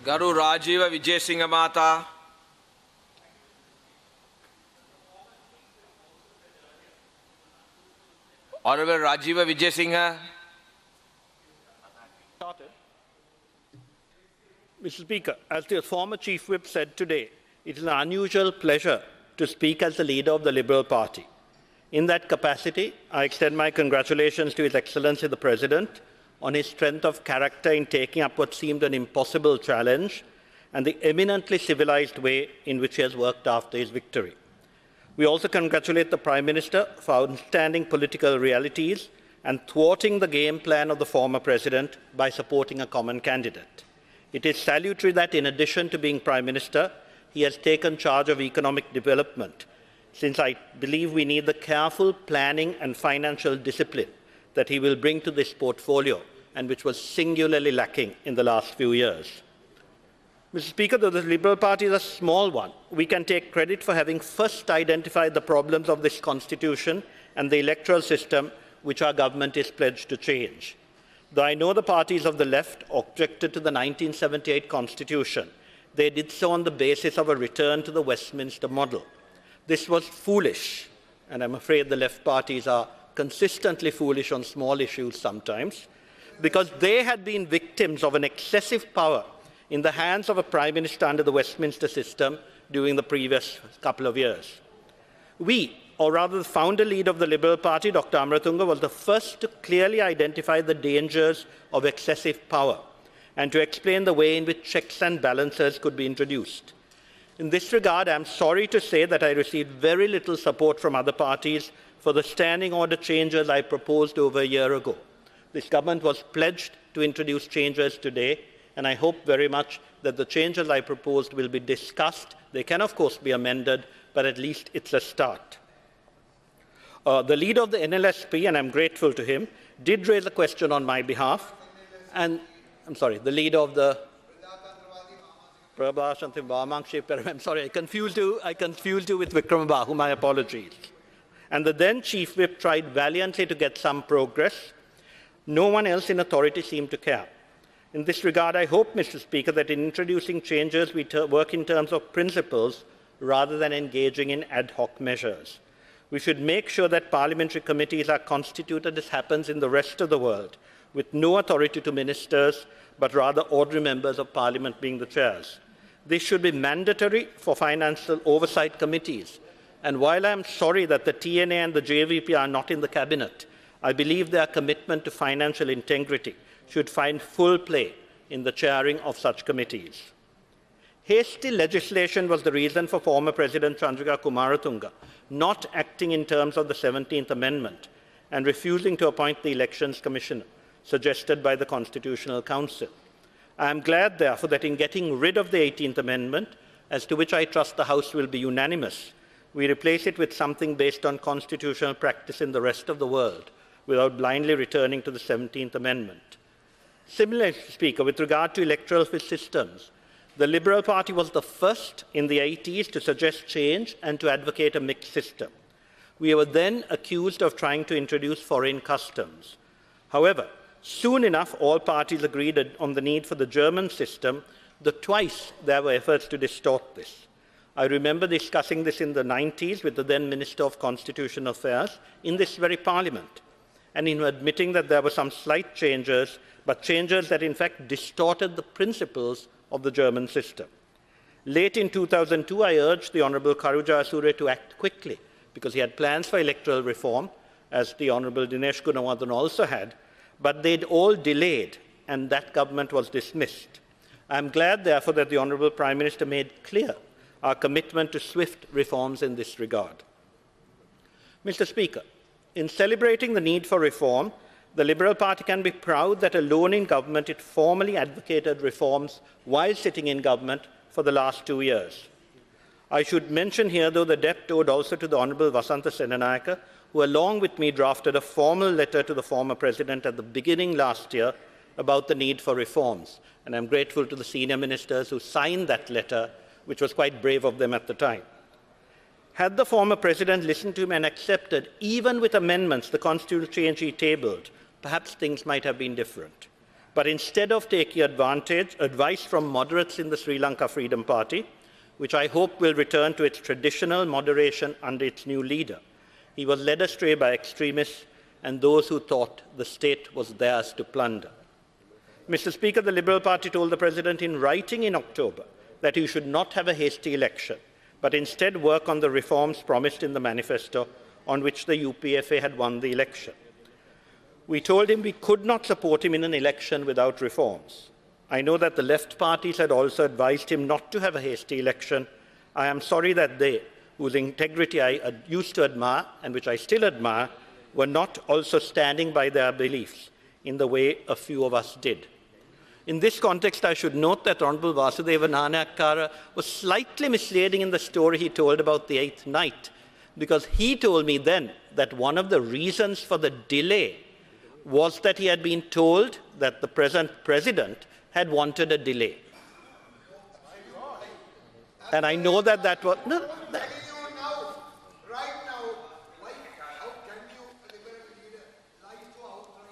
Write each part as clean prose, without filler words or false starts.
Garu Rajiva Wijesinha Mata. Honorable Rajiva Wijesinha. Mr. Speaker, as the former Chief Whip said today, it is an unusual pleasure to speak as the leader of the Liberal Party. In that capacity, I extend my congratulations to His Excellency the President on his strength of character in taking up what seemed an impossible challenge and the eminently civilized way in which he has worked after his victory. We also congratulate the Prime Minister for understanding political realities and thwarting the game plan of the former President by supporting a common candidate. It is salutary that, in addition to being Prime Minister, he has taken charge of economic development, since I believe we need the careful planning and financial discipline that he will bring to this portfolio and which was singularly lacking in the last few years. Mr. Speaker, though the Liberal Party is a small one, we can take credit for having first identified the problems of this constitution and the electoral system which our government is pledged to change. Though I know the parties of the left objected to the 1978 constitution, they did so on the basis of a return to the Westminster model. This was foolish, and I'm afraid the left parties are consistently foolish on small issues sometimes, because they had been victims of an excessive power in the hands of a Prime Minister under the Westminster system during the previous couple of years. We, or rather the founder leader of the Liberal Party, Dr. Amaratunga, was the first to clearly identify the dangers of excessive power and to explain the way in which checks and balances could be introduced. In this regard, I am sorry to say that I received very little support from other parties for the standing order changes I proposed over a year ago. This government was pledged to introduce changes today, and I hope very much that the changes I proposed will be discussed. They can, of course, be amended, but at least it's a start. The leader of the NLSP, and I'm grateful to him, did raise a question on my behalf. And I'm sorry, the leader of the I'm sorry, I confused you with Vikramabahu, my apologies. And the then Chief Whip tried valiantly to get some progress. No one else in authority seemed to care. In this regard, I hope, Mr. Speaker, that in introducing changes, we work in terms of principles rather than engaging in ad hoc measures. We should make sure that parliamentary committees are constituted as happens in the rest of the world, with no authority to ministers, but rather ordinary members of parliament being the chairs. This should be mandatory for financial oversight committees. And while I am sorry that the TNA and the JVP are not in the cabinet, I believe their commitment to financial integrity should find full play in the chairing of such committees. Hasty legislation was the reason for former President Chandrika Kumaratunga not acting in terms of the 17th Amendment and refusing to appoint the Elections Commissioner suggested by the Constitutional Council. I am glad, therefore, that in getting rid of the 18th Amendment, as to which I trust the House will be unanimous, we replace it with something based on constitutional practice in the rest of the world, without blindly returning to the 17th Amendment. Similarly, Speaker, with regard to electoral systems, the Liberal Party was the first in the 80s to suggest change and to advocate a mixed system. We were then accused of trying to introduce foreign customs. However, soon enough, all parties agreed on the need for the German system, though twice there were efforts to distort this. I remember discussing this in the 90s with the then Minister of Constitutional Affairs in this very Parliament, and in admitting that there were some slight changes, but changes that in fact distorted the principles of the German system. Late in 2002, I urged the Honourable Karuja Asure to act quickly, because he had plans for electoral reform, as the Honourable Dinesh Gunawardhan also had, but they'd all delayed, and that government was dismissed. I am glad, therefore, that the Honourable Prime Minister made clear our commitment to swift reforms in this regard. Mr. Speaker, in celebrating the need for reform, the Liberal Party can be proud that alone in government it formally advocated reforms while sitting in government for the last 2 years. I should mention here, though, the debt owed also to the Honourable Vasantha Senanayake, who along with me drafted a formal letter to the former President at the beginning last year about the need for reforms. And I'm grateful to the senior ministers who signed that letter, which was quite brave of them at the time. Had the former President listened to him and accepted, even with amendments, the constitutional change he tabled, perhaps things might have been different. but instead of taking advice from moderates in the Sri Lanka Freedom Party, which I hope will return to its traditional moderation under its new leader, he was led astray by extremists and those who thought the state was theirs to plunder. Mr. Speaker, the Liberal Party told the President in writing in October that he should not have a hasty election, but instead work on the reforms promised in the manifesto on which the UPFA had won the election. We told him we could not support him in an election without reforms. I know that the left parties had also advised him not to have a hasty election. I am sorry that they, whose integrity I used to admire and which I still admire, were not also standing by their beliefs in the way a few of us did. In this context, I should note that Honorable Vasudeva Nanayakkara was slightly misleading in the story he told about the 8th night, because he told me then that one of the reasons for the delay was that he had been told that the present president had wanted a delay. And I know that that was... No,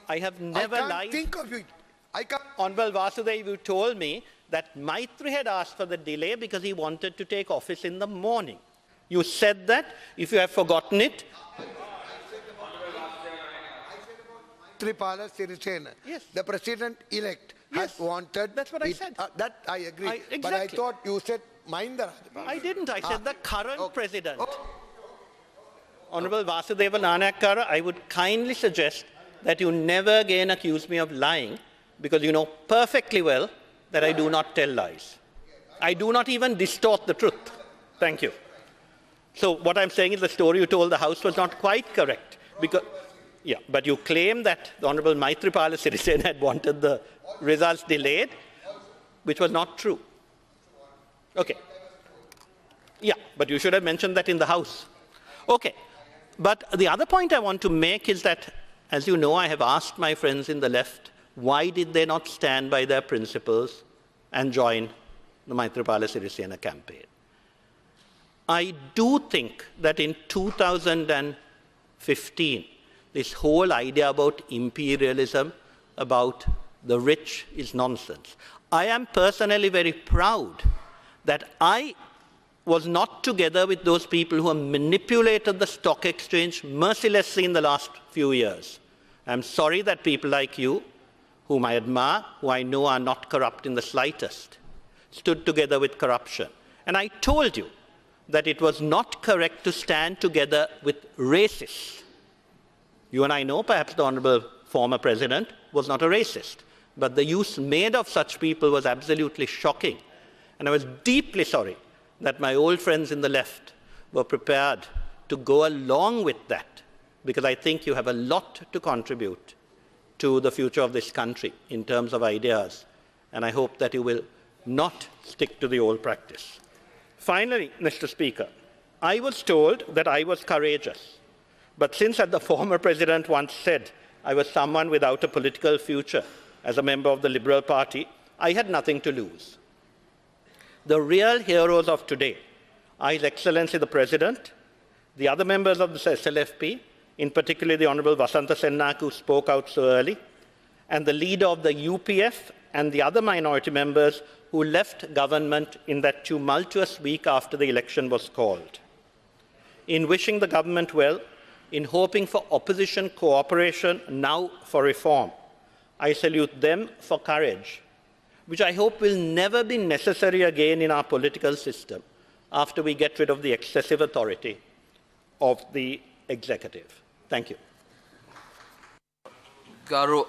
I have never lied. I can't think of it. I can't. Honorable Vasudeva, you told me that Maitri had asked for the delay because he wanted to take office in the morning. You said that. If you have forgotten it. Maithripala Sirisena, Yes. the president-elect, Yes. has wanted. That's what I said. That I agree. Exactly. But I thought you said Mahinda Rajapaksa. I didn't. I said the current president. Oh. Honorable Vasudeva Nanayakkara, I would kindly suggest that you never again accuse me of lying, because you know perfectly well that I do not tell lies. I do not even distort the truth. Thank you. So what I'm saying is the story you told the House was not quite correct. Because, yeah, but you claim that the Honorable Maithripala Sirisena had wanted the results delayed, which was not true. Okay. Yeah, but you should have mentioned that in the House. Okay. But the other point I want to make is that, as you know, I have asked my friends in the left, why did they not stand by their principles and join the Maithripala Sirisena campaign? I do think that in 2015, this whole idea about imperialism, about the rich, is nonsense. I am personally very proud that I was not together with those people who have manipulated the stock exchange mercilessly in the last few years. I'm sorry that people like you, whom I admire, who I know are not corrupt in the slightest, stood together with corruption. And I told you that it was not correct to stand together with racists. You and I know perhaps the Honourable former President was not a racist, but the use made of such people was absolutely shocking. And I was deeply sorry that my old friends in the left were prepared to go along with that, because I think you have a lot to contribute to the future of this country in terms of ideas, and I hope that you will not stick to the old practice. Finally, Mr. Speaker, I was told that I was courageous, but since, as the former president once said, I was someone without a political future as a member of the Liberal Party, I had nothing to lose. The real heroes of today are His Excellency the President, the other members of the SLFP, in particular the Honourable Vasantha Sennack, who spoke out so early, and the leader of the UPF and the other minority members who left government in that tumultuous week after the election was called. In wishing the government well, in hoping for opposition cooperation, now for reform, I salute them for courage, which I hope will never be necessary again in our political system after we get rid of the excessive authority of the executive. Thank you. Garu